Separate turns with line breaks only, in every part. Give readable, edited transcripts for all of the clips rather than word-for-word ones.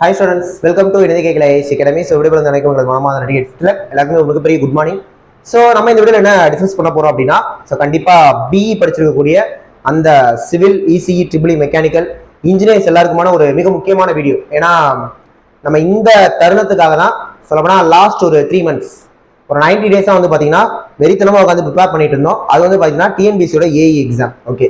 Hi students, welcome to India Academy. So, video வந்து உங்களுக்கு மாமா ரெடி எடுத்துல எல்லாருமே உங்களுக்கு பெரிய குட் மார்னிங். ஸோ நம்ம இந்த வீடியோல என்ன டிஸ்கஸ் பண்ண போறோம் அப்படின்னா, ஸோ கண்டிப்பா பிஇ படிச்சிருக்கக்கூடிய அந்த civil ECE triple mechanical engineers எல்லாருக்குமான ஒரு மிக முக்கியமான வீடியோ. ஏன்னா நம்ம இந்த தருணத்துக்காக தான் சொல்லப்போனா லாஸ்ட் ஒரு 3 months ஒரு 90 டேஸா வந்து பாத்தீங்கன்னா வெறித்தனமா உட்காந்து ப்ரிப்பேர் பண்ணிட்டு இருந்தோம். அது வந்து பாத்தீங்கன்னா டிஎன்பிசியோட AE exam. Okay,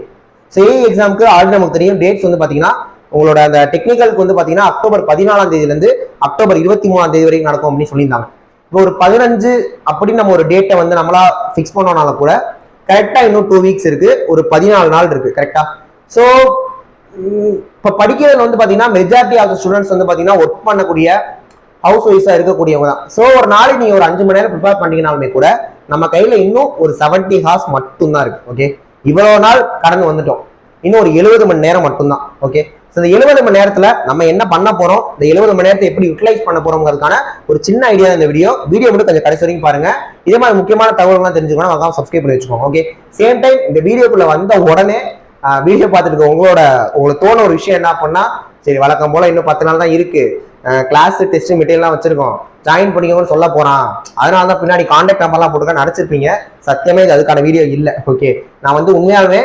so AE எக்ஸாமுக்கு ஆல்ரெடி நமக்கு தெரியும் டேட்ஸ் வந்து பாத்தீங்கன்னா உங்களோட அந்த டெக்னிக்கலுக்கு வந்து பாத்தீங்கன்னா அக்டோபர் 14 அக்டோபர் 23 வரைக்கும் நடக்கும் அப்படின்னு சொல்லியிருந்தாங்க. இப்போ ஒரு 15 அப்படின்னு நம்ம ஒரு டேட்டை வந்து நம்மளா ஃபிக்ஸ் பண்ணோம்னால கூட கரெக்டா இன்னும் 2 weeks இருக்கு, ஒரு 14 நாள் இருக்கு கரெக்டா. ஸோ இப்போ படிக்கிறதுல வந்து பாத்தீங்கன்னா மெஜாரிட்டி ஆஃப் ஸ்டூடெண்ட்ஸ் வந்து பாத்தீங்கன்னா ஒர்க் பண்ணக்கூடிய ஹவுஸ் ஒய்ஃபா இருக்கக்கூடியவங்க தான். ஸோ ஒரு நாளைக்கு நீங்க ஒரு 5 மணி நேரம் ப்ரிப்பேர் பண்ணீங்கனாலுமே கூட நம்ம கையில இன்னும் ஒரு 70 hours மட்டும் தான் இருக்கு. ஓகே, இவ்வளவு நாள் கடந்து வந்துட்டோம், இன்னும் ஒரு 70 மணி நேரம் மட்டும்தான். ஓகே, இந்த 70 மணி நேரத்துல நம்ம என்ன பண்ண போறோம், இந்த 70 மணி நேரத்தை எப்படி யூட்டிலைஸ் பண்ண போறோம்ங்கிறதுக்கான ஒரு சின்ன ஐடியா இந்த வீடியோ மட்டும் கொஞ்சம் கடைசி வரைக்கும் பாருங்க. இதே மாதிரி முக்கியமான தகவல்கள்லாம் தெரிஞ்சுக்கணும், அதான் சப்ஸ்கிரைப் பண்ணி வச்சுக்கோங்க. ஓகே, சேம் டைம் இந்த வீடியோக்குள்ள வந்த உடனே வீடியோ பார்த்துட்டு உங்களுக்கு தோண ஒரு விஷயம் என்ன பண்ணா, சரி வழக்கம் போல இன்னும் 10 நாள் தான் இருக்கு, கிளாஸ் டெஸ்ட் மெட்டீரியல்லாம் வச்சிருக்கோம், ஜாயின் பண்ணிக்கோன்னு சொல்ல போறான், அதனால தான் பின்னாடி கான்டாக்ட் நம்பர்லாம் போட்டுக்க நினைச்சிருப்பீங்க. சத்தியமே இது அதுக்கான வீடியோ இல்லை. ஓகே, நான் வந்து உண்மையாலுமே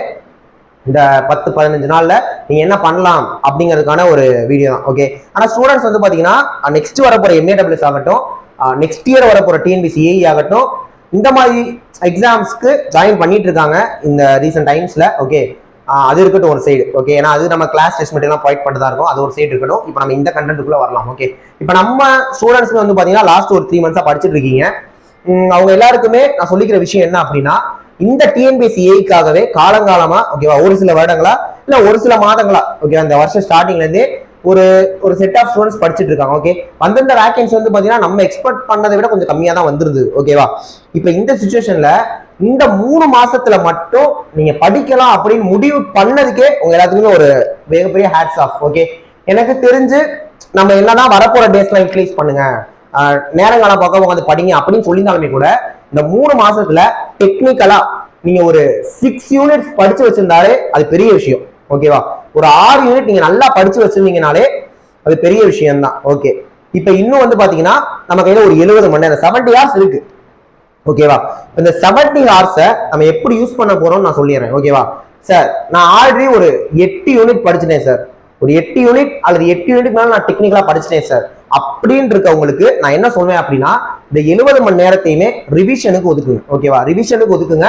இந்த 10-15 நாள்ல நீங்க என்ன பண்ணலாம் அப்படிங்கிறதுக்கான ஒரு வீடியோ தான். ஓகே, ஆனா ஸ்டூடெண்ட்ஸ் வந்து பாத்தீங்கன்னா நெக்ஸ்ட் வரப்போற MAWS ஆகட்டும், நெக்ஸ்ட் இயர் வரப்போற டிஎன்பிசி ஏஇ ஆகட்டும், இந்த மாதிரி எக்ஸாம்ஸ்க்கு ஜாயின் பண்ணிட்டு இருக்காங்க இந்த ரீசெண்ட் டைம்ஸ்ல. ஓகே, அது இருக்கட்டும் ஒரு சைடு. ஓகே, ஏன்னா அது நம்ம கிளாஸ் டெஸ்ட் மெட்டீரியல் ப்ரொவைட் பண்ணிட்டு இருக்கும், அது ஒரு சைடு இருக்கட்டும். இப்போ நம்ம இந்த கண்டென்ட்டுக்குள்ள வரலாம். ஓகே, இப்போ நம்ம ஸ்டூடெண்ட்ஸ் வந்து பாத்தீங்கன்னா லாஸ்ட் ஒரு 3 months படிச்சுட்டு இருக்கீங்க. அவங்க எல்லாருக்குமே நான் சொல்லிக்கிற விஷயம் என்ன அப்படின்னா, இந்த டிஎன்பிசி ஏஇக்காகவே காலங்காலமா ஓகேவா, ஒரு சில வருடங்களா இல்ல ஒரு சில மாதங்களா ஓகே, அந்த வருஷம் ஸ்டார்டிங்ல இருந்தே ஒரு செட் ஆஃப் ஸ்டூடெண்ட்ஸ் படிச்சுட்டு இருக்காங்க. ஓகே, வந்திருந்த வேகன்சி வந்து பாத்தீங்கன்னா நம்ம எக்ஸ்பெக்ட் பண்ணதை விட கொஞ்சம் கம்மியா தான் வந்துருது. ஓகேவா, இப்ப இந்த சிச்சுவேஷன்ல இந்த 3 மாசத்துல மட்டும் நீங்க படிக்கலாம் அப்படின்னு முடிவு பண்ணதுக்கே உங்க எல்லாத்துக்குமே ஒரு மிகப்பெரிய ஹேட்ஸ் ஆஃப். ஓகே, எனக்கு தெரிஞ்சு நம்ம என்னதான் வரப்போற டேஸ்லாம் யூட்டிலைஸ் பண்ணுங்க, நேரங்காலம் பார்க்க உட்காந்து படிங்க அப்படின்னு சொல்லியிருந்தாலுமே கூட இந்த 3 மாசத்துல டெக்னிக்கலா நீங்க ஒரு 6 units படிச்சு வச்சிருந்தாலே அது பெரிய விஷயம். ஓகேவா, ஒரு 6 யூனிட் நீங்க நல்லா படிச்சு வச்சிருந்தீங்கனாலே அது பெரிய விஷயம் தான். ஓகே, இப்ப இன்னும் வந்து பாத்தீங்கன்னா நம்ம கையில ஒரு 70 மணி நேரம் 70 hours இருக்கு. ஓகேவா, இந்த 70 hours நம்ம எப்படி யூஸ் பண்ண போறோம்னு நான் சொல்லிடுறேன். ஓகேவா சார், நான் ஆல்ரெடி ஒரு 8 யூனிட் படிச்சுட்டேன் சார், ஒரு 8 யூனிட் அல்லது 8 யூனிட் மேல நான் டெக்னிக்கலா படிச்சுட்டேன் சார் அப்படின்னு இருக்கவங்களுக்கு நான் என்ன சொல்வேன் அப்படின்னா, இந்த 70 மணி நேரத்தையுமே ரிவிஷனுக்கு ஒதுக்குங்க. ஓகேவா, ரிவிஷனுக்கு ஒதுக்குங்க.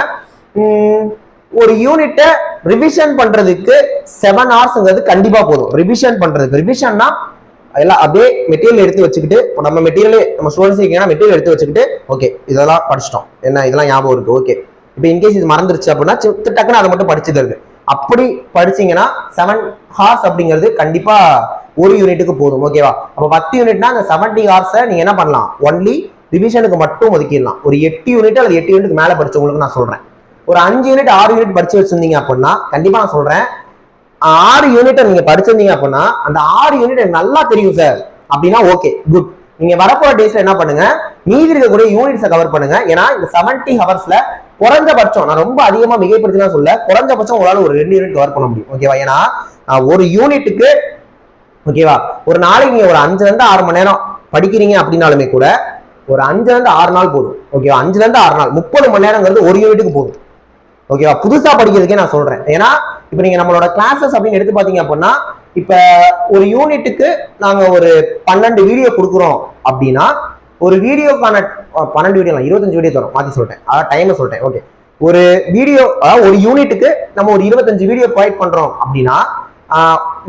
ஒரு யூனிட்டை ரிவிஷன் பண்றதுக்கு 7 hours கண்டிப்பா போதும். ரிவிஷன் பண்றதுக்கு, ரிவிஷன்னா எல்லாம் அப்படியே மெட்டீரியல் எடுத்து வச்சுக்கிட்டு, நம்ம மெட்டீரியல் நம்ம ஸ்டூடெண்ட்ஸ் மெட்டீரியல் எடுத்து வச்சுக்கிட்டு ஓகே இதெல்லாம் படிச்சிட்டோம், என்ன இதெல்லாம் ஞாபகம் இருக்கு. ஓகே, இப்போ இன்கேஸ் இது மறந்துருச்சு அப்படின்னா டக்குன்னு அதை மட்டும் படிச்சுக்கிறது. அப்படி படிச்சீங்கன்னா 7 hours அப்படிங்கிறது கண்டிப்பா ஒரு யூனிட்டுக்கு போதும். ஓகேவா, அப்ப 10 யூனிட்னா அந்த 70 hours நீங்க என்ன பண்ணலாம், ஒன்லி ரிவிஷனுக்கு மட்டும் ஒதுக்கிடலாம். ஒரு 8 யூனிட் அல்லது 8 யூனிட்டுக்கு மேல படிச்சவங்களுக்கு நான் சொல்றேன், ஒரு 5 யூனிட் 6 யூனிட் படிச்சு வச்சிருந்தீங்க அப்படின்னா கண்டிப்பா நான் சொல்றேன் 6 யூனிட்டை நீங்க படிச்சிருந்தீங்க அப்படின்னா அந்த 6 யூனிட் நல்லா தெரியும் சார் அப்படின்னா ஓகே குட். நீங்க வரப்போற டேஸ்ல என்ன பண்ணுங்க, மீதி இருக்கக்கூடிய யூனிட்ஸை கவர் பண்ணுங்க. ஏன்னா இந்த 70 hours குறைஞ்சபட்சம், நான் ரொம்ப அதிகமா மிகைப்படுத்தி சொல்ல, குறைஞ்சபட்சம் உங்களால ஒரு 2 யூனிட் கவர் பண்ண முடியும். ஓகேவா, ஏன்னா ஒரு யூனிட்டுக்கு ஓகேவா ஒரு நாளைக்கு நீங்க ஒரு 5-6 மணி நேரம் படிக்கிறீங்க அப்படின்னாலுமே கூட ஒரு 5-6 நாள் போதும். ஓகேவா, 5-6 நாள் 30 மணி நேரங்கிறது ஒரு யூனிட்டுக்கு போதும். ஓகேவா, புதுசா படிக்கிறதுக்கே நான் சொல்றேன். ஏன்னா இப்ப நீங்க நம்மளோட கிளாஸஸ் அப்படின்னு எடுத்து பாத்தீங்க அப்படின்னா, இப்ப ஒரு யூனிட்டுக்கு நாங்க ஒரு 12 வீடியோ கொடுக்குறோம் அப்படின்னா, ஒரு வீடியோக்கான 12 வீடியோ 25 வீடியோ தரும், மாத்தி சொல்லிட்டேன், அதாவது டைம் சொல்லிட்டேன். ஓகே, ஒரு வீடியோ ஒரு யூனிட்டுக்கு நம்ம ஒரு 25 வீடியோ ப்ரொவைட் பண்றோம் அப்படின்னா,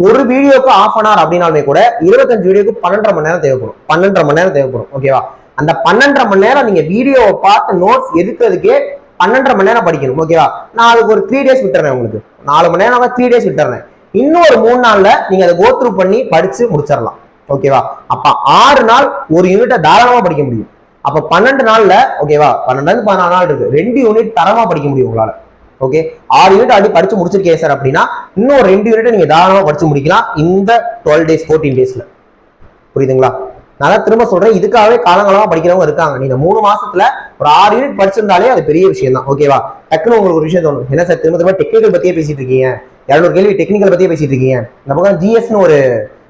ஒரு வீடியோக்கு 1/2 hour அப்படின்னாலுமே கூட 25 வீடியோக்கு 12.5 மணி நேரம் தேவைப்படும். 12.5 மணி நேரம் தேவைப்படும். ஓகேவா, அந்த 12.5 மணி நேரம் நீங்க வீடியோவை பார்த்து நோட்ஸ் எடுக்கிறதுக்கே 12.5 மணி நேரம் படிக்கணும். ஓகேவா, நான் அதுக்கு ஒரு 3 days விட்டுறேன், உங்களுக்கு 4 மணி நேரம் 3 days விட்டுறேன். இன்னும் ஒரு 3 நாள்ல நீங்க அதை கோ த்ரூ பண்ணி படிச்சு முடிச்சிடலாம். ஓகேவா, அப்ப 6 நாள் ஒரு யூனிட்டை தாராளமா படிக்க முடியும். அப்ப 12 நாள்ல ஓகேவா 12 14 நாள் இருக்கு, 2 யூனிட் தரமா படிக்க முடியும் உங்களால. ஓகே, 6 யூனிட் அடி படிச்சு முடிச்சிருக்கேன் சார் அப்படின்னா இன்னும் 2 யூனிட் நீங்க தாராளமா படிச்சு முடிக்கலாம் இந்த 12 days 14 daysல. புரியுதுங்களா, நான் திரும்ப சொல்றேன், இதுக்காகவே காலங்காலமா படிக்கிறவங்க இருக்காங்க. நீங்க 3 மாசத்துல ஒரு 6 யூனிட் படிச்சிருந்தாலே அது பெரிய விஷயம் தான். ஓகேவா, டக்குன்னு உங்களுக்கு ஒரு விஷயம் தோணும், என்ன சார் திரும்ப டெக்னிக்கல் பத்தியே பேசிட்டு இருக்கீங்க, 200 கேள்வி டெக்னிக்கல் பத்தியே பேசிட்டு இருக்கீங்க, இந்த பக்கம் ஜிஎஸ்னு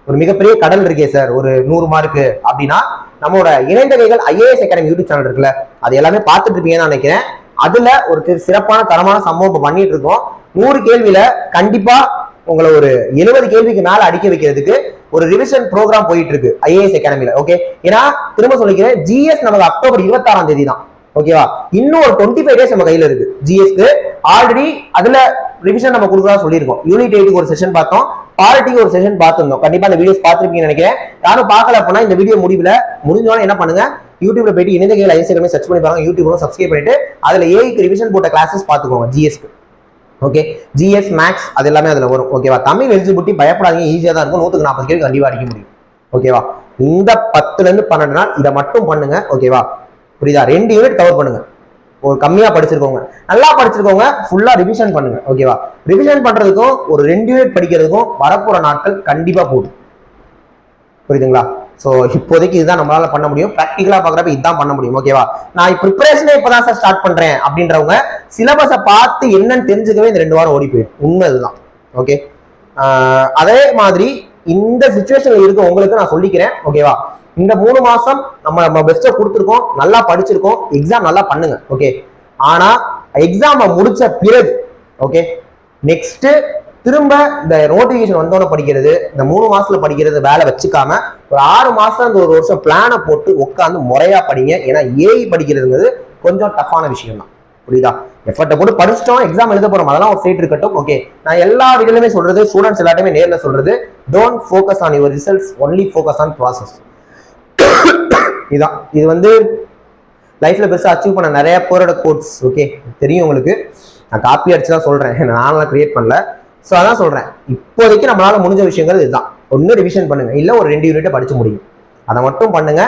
ஒரு மிகப்பெரிய கடல் இருக்கே சார் ஒரு 100 மார்க்கு அப்படின்னா நம்மளோட இணைந்த கைகள் ஐஏஎஸ் அகாடமி யூடியூப் சேனல் இருக்குல்ல, அது எல்லாமே பார்த்துட்டு இருப்பீங்கன்னு நினைக்கிறேன். அதுல ஒரு சிறப்பான தரமான சம்பவம் இப்போ பண்ணிட்டு இருக்கோம். 100 கேள்வியில கண்டிப்பா உங்களை ஒரு 70 கேள்விக்கு மேல அடிக்க வைக்கிறதுக்கு ஒரு ரிவிஷன் ப்ரோக்ராம் போயிட்டு இருக்கு ஐஏஎஸ் அகாடமில. ஓகே, ஏன்னா திரும்ப சொல்லிக்கிறேன், ஜிஎஸ் நமக்கு அக்டோபர் 26ஆம் தேதி தான். ஓகேவா, இன்னும் ஒரு 25 டேஸ் நம்ம கையில இருக்கு ஜிஎஸ்க்கு. ஆல்ரெடி அதுல ரிவிஷன் நம்ம கொடுக்குறதா சொல்லியிருக்கோம். யூனிட் 8க்கு ஒரு செஷன் பார்த்தோம், பார்ட்டிக்கு ஒரு செஷன் பார்த்துருந்தோம். கண்டிப்பா அந்த வீடியோஸ் பார்த்துருப்பீங்கன்னு நினைக்கிறேன். யாரும் பார்க்கல அப்படின்னா இந்த வீடியோ முடிஞ்சோட என்ன பண்ணுங்க, யூடியூப்ல போயிட்டு இணைந்த கைகள் ஐஏஎஸ் அகாடமி சர்ச் பண்ணி பாருங்க. யூடியூப்ல சப்ஸ்கிரைப் பண்ணிட்டு அதுல ஏஐக்கு ரிவிஷன் போட்ட கிளாஸஸ் பார்த்துக்கோங்க ஜிஎஸ்க்கு. ஓகே, ஜிஎஸ் மேக்ஸ் அது எல்லாமே அதுல வரும். ஓகேவா, தமிழ் எலிஜிபிலிட்டி பயப்படாதீங்க, ஈஸியா தான் இருக்கும். 140 கேள்வி கண்டிப்பா அடிக்க முடியும். ஓகேவா, இந்த 10ல இருந்து 12 நாள் இதை மட்டும் பண்ணுங்க. ஓகேவா, புரியுதா? 2 யூனிட் கவர் பண்ணுங்க. ஒரு கம்மியா படிச்சிருக்கோங்க, நல்லா படிச்சிருக்கோங்க, ஃபுல்லா ரிவிஷன் பண்ணுங்க. ஓகேவா, ரிவிஷன் பண்றதுக்கும் ஒரு 2 யூனிட் படிக்கிறதுக்கும் வரப்போற நாட்கள் கண்டிப்பா போடும். புரியுதுங்களா? ஸோ இப்போதைக்கு இதுதான் நம்மளால பண்ண முடியும். ப்ராக்டிகலா பாக்குறப்ப இதுதான் பண்ண முடியும். ஓகேவா, நான் ப்ரிப்பரேஷனே இப்பதான் சார் ஸ்டார்ட் பண்றேன் அப்படின்றவங்க சிலபஸை பார்த்து என்னன்னு தெரிஞ்சுக்கவே இந்த 2 வாரம் ஓடி போயிடும். உண்மை இதுதான். ஓகே, அதே மாதிரி இந்த சிச்சுவேஷன்ல இருக்க உங்களுக்கு நான் சொல்லிக்கிறேன். ஓகேவா, இந்த 3 மாசம் நம்ம பெஸ்ட்டை கொடுத்துருக்கோம், நல்லா படிச்சிருக்கோம், எக்ஸாம் நல்லா பண்ணுங்க. ஓகே, ஆனா எக்ஸாம் முடிச்ச பிறகு ஓகே நெக்ஸ்ட் திரும்ப இந்த நோட்டிபிகேஷன் வந்தோட படிக்கிறது, இந்த 3 மாசத்துல படிக்கிறது வேலை வச்சுக்காம ஒரு 6 மாசம் இந்த 1 வருஷம் பிளானை போட்டு உட்காந்து முறையா படிங்க. ஏன்னா ஏஐ படிக்கிறதுங்கிறது கொஞ்சம் டஃப்பான விஷயம் தான். புரியுதா? எஃபர்ட்டை போட்டு படிச்சிட்டோம், எக்ஸாம் எழுத போறோம், அதெல்லாம் ஒரு சைட் இருக்கட்டும். ஓகே, நான் எல்லா வீடியோலுமே சொல்றது, ஸ்டூடெண்ட்ஸ் எல்லாத்தையுமே நேரில் சொல்றது, don't focus on your results, only focus on process. இதான் இது வந்து லைஃப்ல பெருசா அச்சீவ் பண்ண நிறைய பேரோட கோட்ஸ். ஓகே, தெரியும் உங்களுக்கு, நான் காப்பி அடிச்சு தான் சொல்றேன், நான்லாம் கிரியேட் பண்ணல. ஸோ அதான் சொல்றேன், இப்போதைக்கு நம்மளால முடிஞ்ச விஷயங்கள் இதுதான். ஒன்னு ரிவிஷன் பண்ணுங்க, இல்ல ஒரு 2 யூனிட்டை படிச்சு முடியும், அதை மட்டும் பண்ணுங்க.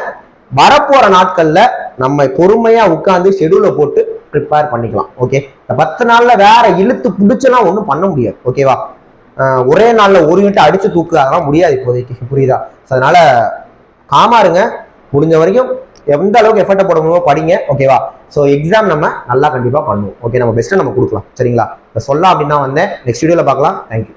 வரப்போற நாட்கள்ல நம்ம பொறுமையா உட்காந்து ஷெடியூல போட்டு ப்ரிப்பேர் பண்ணிக்கலாம். ஓகே, இந்த 10 நாள்ல வேற இழுத்து பிடிச்செல்லாம் ஒன்றும் பண்ண முடியாது. ஓகேவா, ஒரே நாள்ல ஒரு யூனிட் அடிச்சு தூக்கு அதெல்லாம் முடியாது இப்போதைக்கு. புரியுதா? அதனால காமா இருங்க, முடிஞ்ச வரைக்கும் எந்த அளவுக்கு எஃபர்ட்டை போட முடியுமோ படிங்க. ஓகேவா, ஸோ எக்ஸாம் நம்ம நல்லா கண்டிப்பா பண்ணுவோம். ஓகே, நம்ம பெஸ்ட்டை நம்ம கொடுக்கலாம். சரிங்களா? சொல்லலாம் அப்படின்னா வந்தேன். நெக்ஸ்ட் வீடியோல பார்க்கலாம். தேங்க்யூ.